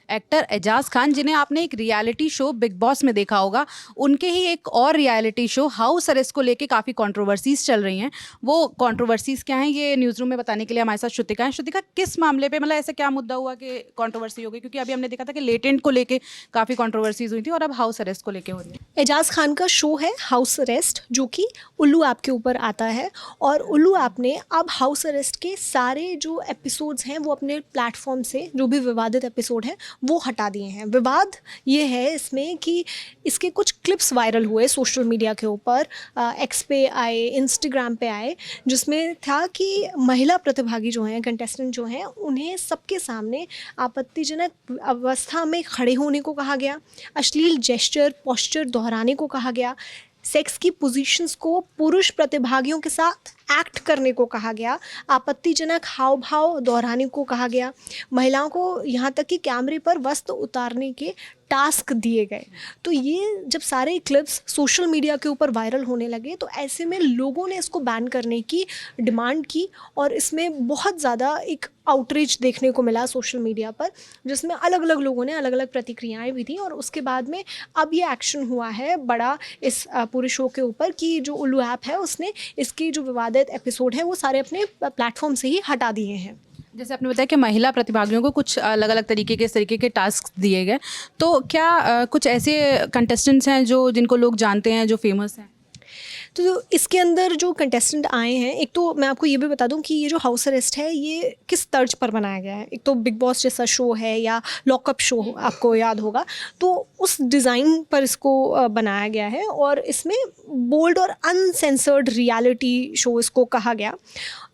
Actor Ejaz Khan, जिन्हें आपने एक रियलिटी शो बिग बॉस में देखा होगा, उनके ही एक और रियलिटी शो हाउस अरेस्ट को लेके काफ़ी कंट्रोवर्सीज चल रही हैं। वो कंट्रोवर्सीज क्या हैं, ये न्यूज़ रूम में बताने के लिए हमारे साथ श्रुतिका हैं। श्रुतिका, किस मामले पे, मतलब ऐसा क्या मुद्दा हुआ कि कंट्रोवर्सी हो गई? क्योंकि अभी हमने देखा था कि लेटेंट को लेके काफ़ी कंट्रोवर्सीज हुई थी और अब हाउस अरेस्ट को लेके हो रही है। एजाज खान का शो है हाउस अरेस्ट, जो कि उल्लू ऐप के ऊपर आता है, और उल्लू ऐप ने अब हाउस अरेस्ट के सारे जो एपिसोड्स हैं वो अपने प्लेटफॉर्म से, जो भी विवादित एपिसोड हैं, वो हटा दिए हैं। विवाद ये है इसमें कि इसके कुछ क्लिप्स वायरल हुए सोशल मीडिया के ऊपर, एक्स पे आए, इंस्टाग्राम पे आए, जिसमें था कि महिला प्रतिभागी जो हैं, कंटेस्टेंट जो हैं, उन्हें सबके सामने आपत्तिजनक अवस्था में खड़े होने को कहा गया, अश्लील जेस्चर पोस्चर दोहराने को कहा गया, सेक्स की पोजीशंस को पुरुष प्रतिभागियों के साथ एक्ट करने को कहा गया, आपत्तिजनक हाव भाव दोहराने को कहा गया, महिलाओं को यहाँ तक कि कैमरे पर वस्त्र उतारने के टास्क दिए गए। तो ये जब सारे क्लिप्स सोशल मीडिया के ऊपर वायरल होने लगे, तो ऐसे में लोगों ने इसको बैन करने की डिमांड की, और इसमें बहुत ज़्यादा एक आउटरीच देखने को मिला सोशल मीडिया पर, जिसमें अलग अलग लोगों ने अलग अलग प्रतिक्रियाएं भी दी। और उसके बाद में अब ये एक्शन हुआ है बड़ा इस पूरे शो के ऊपर कि जो उल्लू ऐप है उसने इसकी जो विवादित एपिसोड है वो सारे अपने प्लेटफॉर्म से ही हटा दिए हैं। जैसे आपने बताया कि महिला प्रतिभागियों को कुछ अलग अलग तरीके के इस तरीके के टास्क दिए गए, तो क्या कुछ ऐसे कंटेस्टेंट्स हैं जो जिनको लोग जानते हैं, जो फेमस हैं? तो इसके अंदर जो कंटेस्टेंट आए हैं, एक तो मैं आपको ये भी बता दूं कि ये जो हाउस अरेस्ट है ये किस तर्ज पर बनाया गया है। एक तो बिग बॉस जैसा शो है या लॉकअप शो, आपको याद होगा, तो उस डिज़ाइन पर इसको बनाया गया है, और इसमें बोल्ड और अनसेंसर्ड रियलिटी शो इसको कहा गया।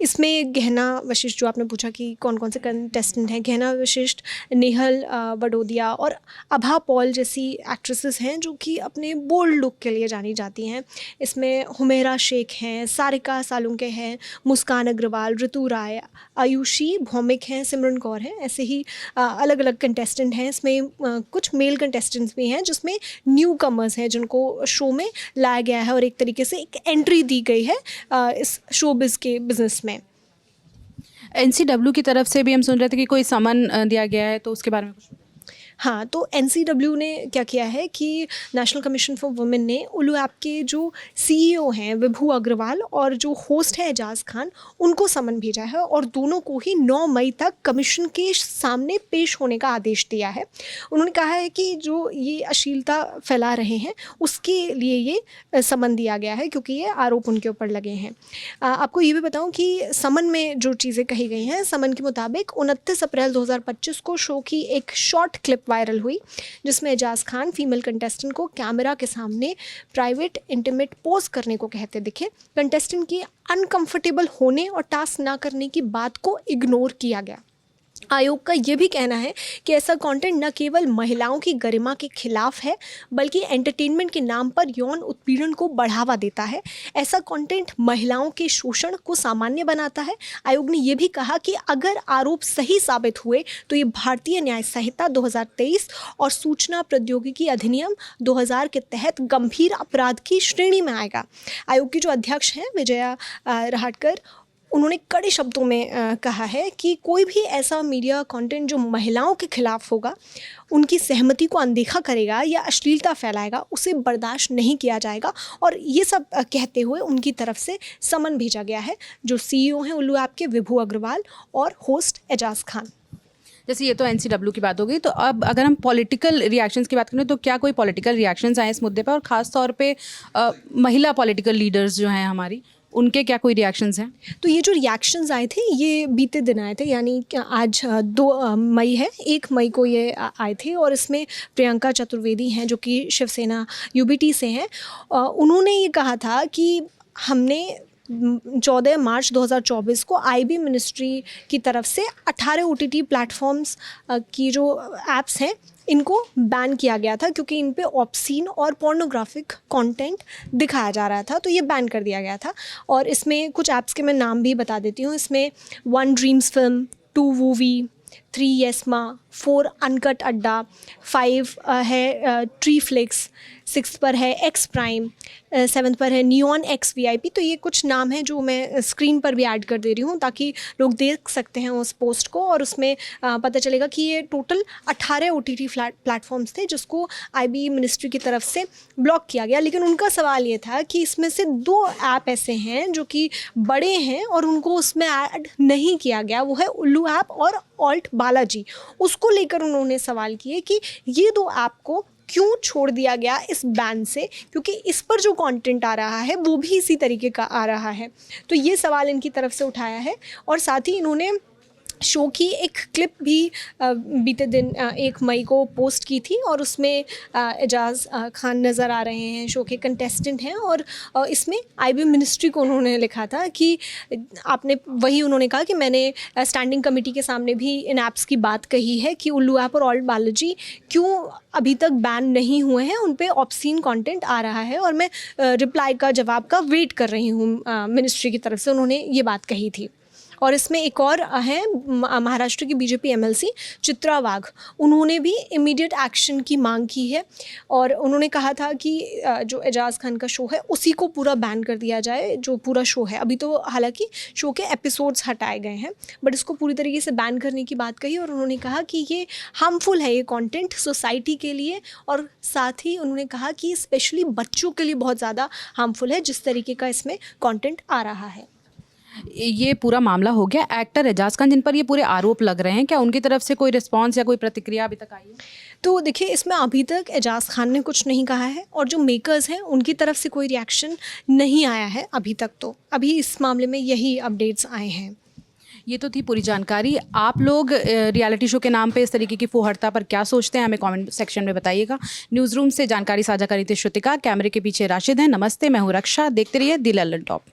इसमें गहना वशिष्ठ, जो आपने पूछा कि कौन कौन से कंटेस्टेंट हैं, गहना वशिष्ठ, नेहल वडोदिया और अभा पॉल जैसी एक्ट्रेसेस हैं जो कि अपने बोल्ड लुक के लिए जानी जाती हैं। इसमें हुमेरा शेख हैं, सारिका सालुंके हैं, मुस्कान अग्रवाल, ऋतु राय, आयुषी भौमिक हैं, सिमरन कौर हैं। ऐसे ही अलग अलग कंटेस्टेंट हैं। इसमें कुछ मेल कंटेस्टेंट्स भी हैं जिसमें न्यू कमर्स हैं जिनको शो में लाया गया है और एक तरीके से एक एंट्री दी गई है इस शोबिज़ के बिजनेस में। एनसीडब्ल्यू की तरफ से भी हम सुन रहे थे कि कोई समन दिया गया है, तो उसके बारे में कुछ? हाँ, तो एनसीडब्ल्यू ने क्या किया है कि नेशनल कमीशन फॉर वुमेन ने उल्लू ऐप के जो सीईओ हैं विभू अग्रवाल और जो होस्ट है एजाज खान, उनको समन भेजा है, और दोनों को ही 9 मई तक कमीशन के सामने पेश होने का आदेश दिया है। उन्होंने कहा है कि जो ये अश्लीलता फैला रहे हैं उसके लिए ये समन दिया गया है, क्योंकि ये आरोप उनके ऊपर लगे हैं। आपको ये भी बताऊं कि समन में जो चीज़ें कही गई हैं, समन के मुताबिक 29 अप्रैल 2025 को शो की एक शॉर्ट क्लिप वायरल हुई, जिसमें एजाज खान फीमेल कंटेस्टेंट को कैमरा के सामने प्राइवेट इंटीमेट पोज करने को कहते दिखे। कंटेस्टेंट की अनकंफर्टेबल होने और टास्क ना करने की बात को इग्नोर किया गया। आयोग का ये भी कहना है कि ऐसा कंटेंट न केवल महिलाओं की गरिमा के खिलाफ है, बल्कि एंटरटेनमेंट के नाम पर यौन उत्पीड़न को बढ़ावा देता है। ऐसा कंटेंट महिलाओं के शोषण को सामान्य बनाता है। आयोग ने यह भी कहा कि अगर आरोप सही साबित हुए तो ये भारतीय न्याय संहिता 2023 और सूचना प्रौद्योगिकी अधिनियम 2000 के तहत गंभीर अपराध की श्रेणी में आएगा। आयोग की जो अध्यक्ष हैं विजया रहाटकर, उन्होंने कड़े शब्दों में कहा है कि कोई भी ऐसा मीडिया कंटेंट जो महिलाओं के खिलाफ होगा, उनकी सहमति को अनदेखा करेगा या अश्लीलता फैलाएगा, उसे बर्दाश्त नहीं किया जाएगा। और ये सब कहते हुए उनकी तरफ से समन भेजा गया है जो सीईओ हैं उल्लू ऐप के विभू अग्रवाल और होस्ट एजाज खान। जैसे ये तो एनसीडब्ल्यू की बात हो गई, तो अब अगर हम पॉलिटिकल रिएक्शंस की बात करें तो क्या कोई पॉलिटिकल रिएक्शंस आए इस मुद्दे पर, और ख़ास तौर पे महिला पॉलिटिकल लीडर्स जो हैं हमारी, उनके क्या कोई रिएक्शंस हैं? तो ये जो रिएक्शंस आए थे ये बीते दिन आए थे, यानी कि आज 2 मई है, 1 मई को ये आए थे, और इसमें प्रियंका चतुर्वेदी हैं जो कि शिवसेना यूबीटी से हैं। उन्होंने ये कहा था कि हमने 14 मार्च 2024 को आईबी मिनिस्ट्री की तरफ से 18 ओटीटी प्लेटफॉर्म्स की जो ऐप्स हैं इनको बैन किया गया था, क्योंकि इन पे ऑब्सीन और पोर्नोग्राफिक कंटेंट दिखाया जा रहा था, तो ये बैन कर दिया गया था। और इसमें कुछ ऐप्स के मैं नाम भी बता देती हूँ। इसमें 1 ड्रीम्स फिल्म, 2 मूवी, 3 येस्मा, 4 अनकट अड्डा, 5 है ट्री फ्लिक्स, 6 पर है एक्स प्राइम, 7 पर है नियॉन एक्स VIP। तो ये कुछ नाम हैं जो मैं स्क्रीन पर भी ऐड कर दे रही हूँ ताकि लोग देख सकते हैं उस पोस्ट को, और उसमें पता चलेगा कि ये टोटल 18 OTT प्लेटफॉर्म्स थे जिसको IB मिनिस्ट्री की तरफ से ब्लॉक किया गया। लेकिन उनका सवाल ये था कि इसमें से 2 ऐप ऐसे हैं जो कि बड़े हैं और उनको उसमें ऐड नहीं किया गया, वो है उल्लू ऐप और ऑल्ट बालाजी। उसको लेकर उन्होंने सवाल किए कि ये 2 ऐप को क्यों छोड़ दिया गया इस बैन से, क्योंकि इस पर जो कंटेंट आ रहा है वो भी इसी तरीके का आ रहा है। तो ये सवाल इनकी तरफ से उठाया है। और साथ ही इन्होंने शो की एक क्लिप भी बीते दिन 1 मई को पोस्ट की थी, और उसमें एजाज़ खान नज़र आ रहे हैं, शो के कंटेस्टेंट हैं। और इसमें IB मिनिस्ट्री को उन्होंने लिखा था कि उन्होंने कहा कि मैंने स्टैंडिंग कमेटी के सामने भी इन ऐप्स की बात कही है कि उल्लू ऐप और ऑल्ट बालाजी क्यों अभी तक बैन नहीं हुए हैं, उन पे ऑब्सीन कंटेंट आ रहा है, और मैं रिप्लाई का जवाब का वेट कर रही हूँ मिनिस्ट्री की तरफ से, उन्होंने ये बात कही थी। और इसमें एक और है महाराष्ट्र की BJP MLC चित्रा वाघ, उन्होंने भी इमीडिएट एक्शन की मांग की है, और उन्होंने कहा था कि जो एजाज़ खान का शो है उसी को पूरा बैन कर दिया जाए, जो पूरा शो है। अभी तो हालांकि शो के एपिसोड्स हटाए गए हैं, बट इसको पूरी तरीके से बैन करने की बात कही। और उन्होंने कहा कि ये हार्मफुल है, ये कंटेंट सोसाइटी के लिए, और साथ ही उन्होंने कहा कि स्पेशली बच्चों के लिए बहुत ज़्यादा हार्मफुल है जिस तरीके का इसमें कंटेंट आ रहा है। ये पूरा मामला हो गया एक्टर एजाज खान जिन पर ये पूरे आरोप लग रहे हैं, क्या उनकी तरफ से कोई रिस्पांस या कोई प्रतिक्रिया अभी तक आई है? तो देखिए, इसमें अभी तक एजाज खान ने कुछ नहीं कहा है, और जो मेकर्स हैं उनकी तरफ से कोई रिएक्शन नहीं आया है अभी तक। तो अभी इस मामले में यही अपडेट्स आए हैं। ये तो थी पूरी जानकारी। आप लोग रियलिटी शो के नाम पे इस तरीके की फुहड़ता पर क्या सोचते हैं, हमें कमेंट सेक्शन में बताइएगा। न्यूज़ रूम से जानकारी साझा करी थी श्रुतिका, कैमरे के पीछे राशिद हैं। नमस्ते, मैं हूँ रक्षा। देखते रहिए द लल्लन टॉप।